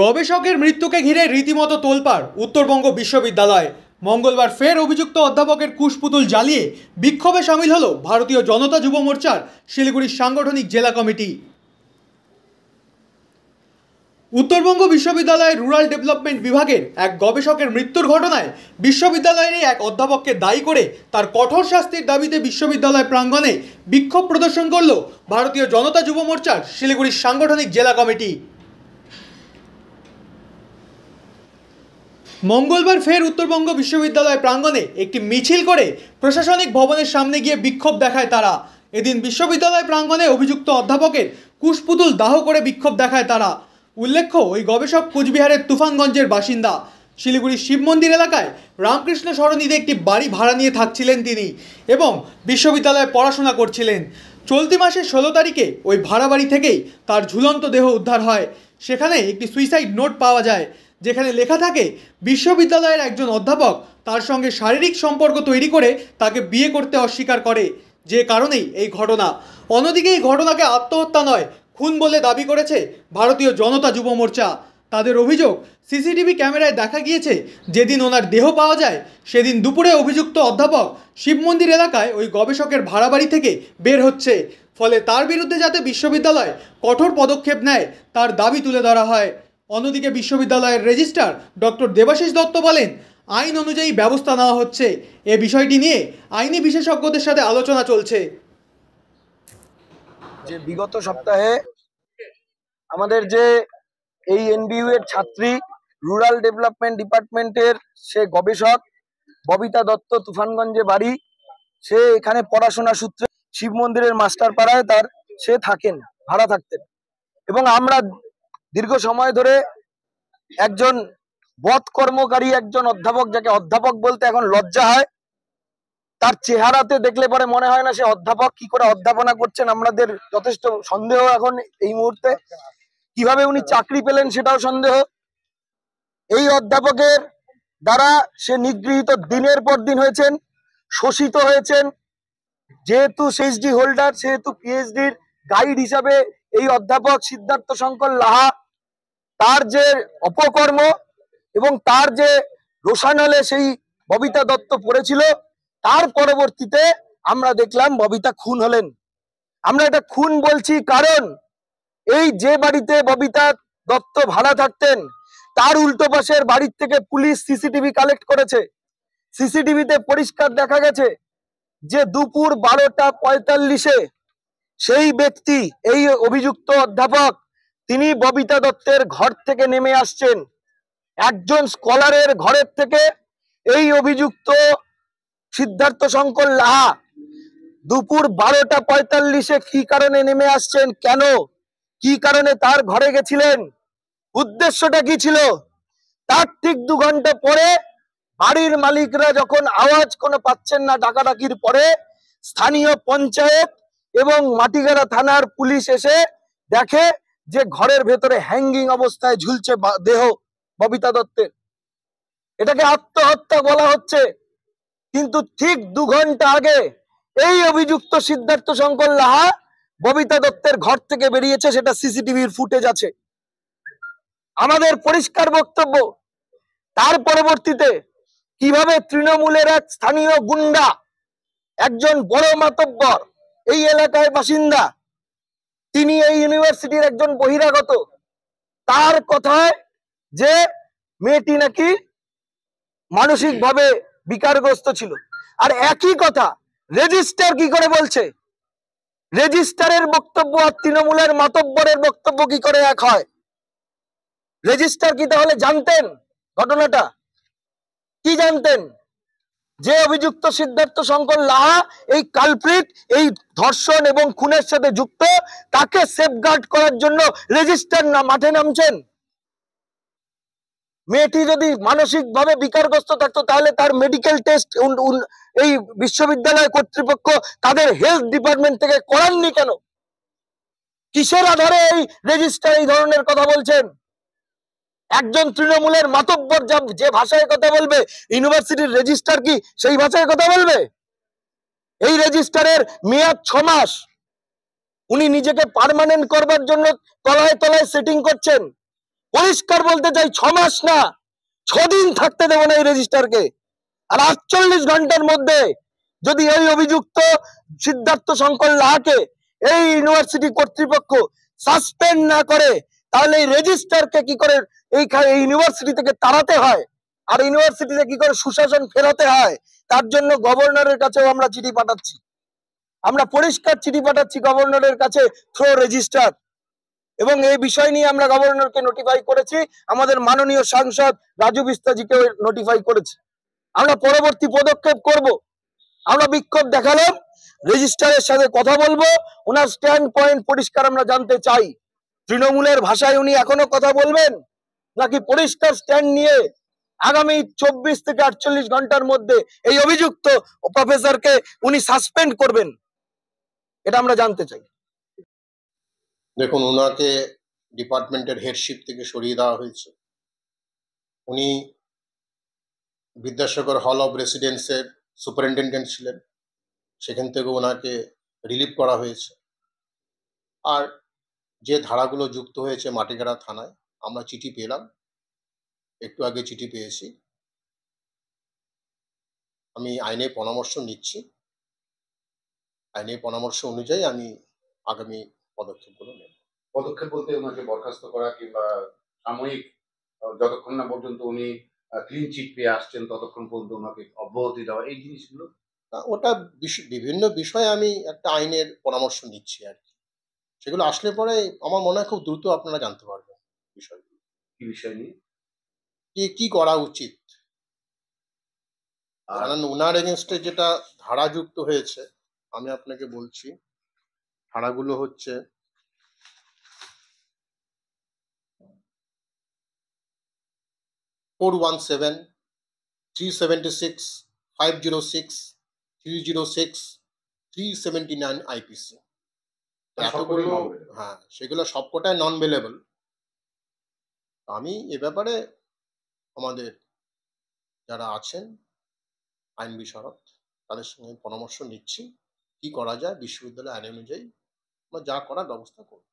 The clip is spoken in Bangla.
গবেষকের মৃত্যুকে ঘিরে রীতিমতো তোলপাড় উত্তরবঙ্গ বিশ্ববিদ্যালয়। মঙ্গলবার ফের অভিযুক্ত অধ্যাপকের কুশপুতুল জ্বালিয়ে বিক্ষোভে সামিল হল ভারতীয় জনতা যুব মোর্চার শিলিগুড়ির সাংগঠনিক জেলা কমিটি। উত্তরবঙ্গ বিশ্ববিদ্যালয়ের রুরাল ডেভেলপমেন্ট বিভাগের এক গবেষকের মৃত্যুর ঘটনায় বিশ্ববিদ্যালয়ের এক অধ্যাপককে দায়ী করে তার কঠোর শাস্তির দাবিতে বিশ্ববিদ্যালয় প্রাঙ্গণে বিক্ষোভ প্রদর্শন করল ভারতীয় জনতা যুব মোর্চার শিলিগুড়ির সাংগঠনিক জেলা কমিটি। মঙ্গলবার ফের উত্তরবঙ্গ বিশ্ববিদ্যালয় প্রাঙ্গণে একটি মিছিল করে প্রশাসনিক ভবনের সামনে গিয়ে বিক্ষোভ দেখায় তারা। এদিন বিশ্ববিদ্যালয় প্রাঙ্গণে অভিযুক্ত অধ্যাপকের কুশপুতুল দাহ করে বিক্ষোভ দেখায় তারা। উল্লেখ্য, ওই গবেষক কোচবিহারের তুফানগঞ্জের বাসিন্দা। শিলিগুড়ির শিব মন্দির এলাকায় রামকৃষ্ণ সরণিতে একটি বাড়ি ভাড়া নিয়ে থাকছিলেন তিনি এবং বিশ্ববিদ্যালয়ে পড়াশোনা করছিলেন। চলতি মাসের 16 তারিখে ওই ভাড়া বাড়ি থেকেই তার ঝুলন্ত দেহ উদ্ধার হয়। সেখানে একটি সুইসাইড নোট পাওয়া যায়, যেখানে লেখা থাকে বিশ্ববিদ্যালয়ের একজন অধ্যাপক তার সঙ্গে শারীরিক সম্পর্ক তৈরি করে তাকে বিয়ে করতে অস্বীকার করে, যে কারণেই এই ঘটনা। অন্যদিকে এই ঘটনাকে আত্মহত্যা নয়, খুন বলে দাবি করেছে ভারতীয় জনতা যুব মোর্চা। তাদের অভিযোগ, সিসিটিভি ক্যামেরায় দেখা গিয়েছে যেদিন ওনার দেহ পাওয়া যায় সেদিন দুপুরে অভিযুক্ত অধ্যাপক শিব মন্দির এলাকায় ওই গবেষকের ভাড়া বাড়ি থেকে বের হচ্ছে। ফলে তার বিরুদ্ধে যাতে বিশ্ববিদ্যালয় কঠোর পদক্ষেপ নেয় তার দাবি তুলে ধরা হয়। অন্যদিকে বিশ্ববিদ্যালয়ের রেজিস্ট্রার ডক্টর দেবাশিস দত্ত বলেন, আইন অনুযায়ী ব্যবস্থা নেওয়া হচ্ছে। এ বিষয়টি নিয়ে আইনি বিশেষজ্ঞদের সাথে আলোচনা চলছে। যে বিগত সপ্তাহে আমাদের যে এই এনবিইউ এর ছাত্রী, রুরাল ডেভেলপমেন্ট ডিপার্টমেন্টের সে গবেষক ববিতা দত্ত, তুফানগঞ্জে বাড়ি, সে এখানে পড়াশোনা সূত্রে শিব মন্দিরের মাস্টার পাড়ায় সে থাকেন, ভাড়া থাকতেন। এবং আমরা দীর্ঘ সময় ধরে একজন বধ কর্মকারী একজন অধ্যাপক, যাকে অধ্যাপক বলতে এখন লজ্জা হয়, তার চেহারাতে দেখলে পরে মনে হয় না সে অধ্যাপক। কি করে অধ্যাপনা করছেন আমাদের যথেষ্ট সন্দেহ এখন এই মুহূর্তে। কিভাবে উনি চাকরি পেলেন সেটাও সন্দেহ। এই অধ্যাপকের দ্বারা সে নিগৃহীত দিনের পর দিন হয়েছেন, শোষিত হয়েছেন। যেহেতু পিএইচডি হোল্ডার, সেহেতু পিএইচডির গাইড হিসাবে এই অধ্যাপক সিদ্ধার্থ শঙ্কর লাহা, তার যে অপকর্ম এবং তার যে রোশানলে সেই ববিতা দত্ত পড়েছিল, তার পরবর্তীতে আমরা দেখলাম ববিতা খুন হলেন। আমরা এটা খুন বলছি কারণ এই যে বাড়িতে ববিতা দত্ত ভাড়া থাকতেন তার উল্টো পাশের বাড়ির থেকে পুলিশ সিসিটিভি কালেক্ট করেছে। সিসিটিভিতে পরিষ্কার দেখা গেছে যে দুপুর 12:45-এ সেই ব্যক্তি, এই অভিযুক্ত অধ্যাপক, তিনি ববিতা দত্তের ঘর থেকে নেমে আসছেন। একজন স্কলারের ঘরের থেকে এই অভিযুক্ত সিদ্ধার্থ শঙ্কর লাহা দুপুর 12:45-এ কি কারণে নেমে আসছেন, কেন, কি কারণে তার ঘরে গেছিলেন, উদ্দেশ্যটা কি ছিল, তার ঠিক 2 ঘন্টা পরে বাড়ির মালিকরা যখন আওয়াজ কোনো পাচ্ছেন না ডাকাডাকির পরে, স্থানীয় পঞ্চায়েত এবং মাটিগাড়া থানার পুলিশ এসে দেখে যে ঘরের ভেতরে হ্যাঙ্গিং অবস্থায় ঝুলছে দেহ ববিতা দত্তের। এটাকে আত্মহত্যা বলা হচ্ছে, কিন্তু ঠিক 2 ঘন্টা আগে এই অভিযুক্ত সিদ্ধার্থ শঙ্কর লাহা ববিতা দত্তের ঘর থেকে বেরিয়েছে, সেটা সিসিটিভির ফুটেজ আছে। আমাদের পরিষ্কার বক্তব্য, তার পরবর্তীতে কিভাবে তৃণমূলের এক স্থানীয় গুন্ডা, একজন বড় মাতব্বর, এই এলাকায় বাসিন্দা, তিনি এই ইউনিভার্সিটির একজন বহিরাগত, তার কথায় যে মেয়েটি নাকি মানসিকভাবে বিকারগ্রস্ত ছিল। আর একই কথা রেজিস্ট্রার কি করে বলছে? রেজিস্ট্রারের বক্তব্য আর তৃণমূলের মাতব্বরের বক্তব্য কি করে এক হয়? রেজিস্ট্রার কি তাহলে জানতেন ঘটনাটা? কি জানতেন যে অভিযুক্ত সিদ্ধার্থ শঙ্কর লাহা এই কালপ্রিট, এই ধর্ষণ এবং খুনের সাথে যুক্ত, তাকে সেফগার্ড করার জন্য রেজিস্ট্রার না মাঠে নামছেন? মেয়েটি যদি মানসিকভাবে বিকারগ্রস্ত থাকতো তাহলে তার মেডিকেল টেস্ট এই বিশ্ববিদ্যালয় কর্তৃপক্ষ তাদের হেলথ ডিপার্টমেন্ট থেকে করাননি কেন? কিসের আধারে এই রেজিস্ট্রার এই ধরনের কথা বলছেন? একজন তৃণমূলের মাতব্বর যে ভাষায় কথা বলবে, ইউনিভার্সিটির রেজিস্ট্রার কি সেই ভাষায় কথা বলবে? এই রেজিস্ট্রারের মেয়াদ 6 মাস। উনি নিজেকে পার্মানেন্ট করবার জন্য তলায় তলায় সেটিং করছেন। পরিষ্কার বলতে চাই, 6 মাস না, 6 দিন থাকতে দেবো না এই রেজিস্ট্রারকে। আর 48 ঘন্টার মধ্যে যদি এই অভিযুক্ত সিদ্ধার্থ শঙ্কর লাহাকে এই ইউনিভার্সিটি কর্তৃপক্ষ সাসপেন্ড না করে, তাহলে এই রেজিস্ট্রারকে কি করে এই ইউনিভার্সিটি থেকে তাড়াতে হয়, আর ইউনিভার্সিটিতে কি করে সুশাসন ফেরাতে হয়, তার জন্য গভর্নরের কাছেও আমরা চিঠি পাঠাচ্ছি। আমরা পরিষ্কার চিঠি পাঠাচ্ছি গভর্নরের কাছে থ্রো রেজিস্ট্রার, এবং এই বিষয় নিয়ে আমরা গভর্নরকে নোটিফাই করেছি, আমাদের মাননীয় সাংসদ রাজু বিস্তাজিকে নোটিফাই করেছি। আমরা পরবর্তী পদক্ষেপ করব। আমরা বিক্ষোভ দেখালাম, রেজিস্ট্রারের সাথে কথা বলবো, ওনার স্ট্যান্ড পয়েন্ট পরিষ্কার আমরা জানতে চাই। তৃণমূলের ভাষায় উনি এখনো কথা বলবেন, নাকি পরিষ্কার স্ট্যান্ড নিয়ে আগামী 24 থেকে 48 ঘন্টার মধ্যে এই অভিযুক্ত প্রফেসরকে উনি সাসপেন্ড করবেন, এটা আমরা জানতে চাই। দেখুন, ওনাকে ডিপার্টমেন্টের হেডশিপ থেকে সরিয়ে দেওয়া হয়েছে। উনি বিদ্যাসাগর হল অফ রেসিডেন্সের সুপারিনটেন্ডেন্ট ছিলেন, সেখান থেকে ওনাকে রিলিভ করা হয়েছে। আর যে ধারাগুলো যুক্ত হয়েছে মাটিগাড়া থানায়, আমরা চিঠি পেলাম, একটু আগে চিঠি পেয়েছি। আমি আইনের পরামর্শ নিচ্ছি, আইনের পরামর্শ অনুযায়ী আমি আগামী পদক্ষেপগুলো নেব। পদক্ষেপ বলতে ওনাকে বরখাস্ত করা কিংবা সাময়িক যতক্ষণ না পর্যন্ত উনি ক্লিন চিট পেয়ে আসছেন ততক্ষণ পর্যন্ত ওনাকে অব্যাহতি দেওয়া, এই জিনিসগুলো। ওটা বিভিন্ন বিষয়ে আমি একটা আইনের পরামর্শ নিচ্ছি আর কি। সেগুলো আসলে পরে আমার মনে হয় খুব দ্রুত আপনারা জানতে পারবেন বিষয়গুলো, কি বিষয় নিয়ে কি করা উচিত। আর কারণ ওনার এগেনস্টে যেটা ধারা যুক্ত হয়েছে, আমি আপনাকে বলছি, ধারাগুলো হচ্ছে 417, 376, 506, 306, 379 আইপিসি। সবকটাই এতগুলো, non-bailable। হ্যাঁ, সেগুলো সবকটাই নন বেলেবল। আমি এ ব্যাপারে আমাদের যারা আছেন আইন বিশারদ, তাদের সঙ্গে পরামর্শ নিচ্ছি কি করা যায়, বিশ্ববিদ্যালয় আইন অনুযায়ী আমরা যা করার ব্যবস্থা করব।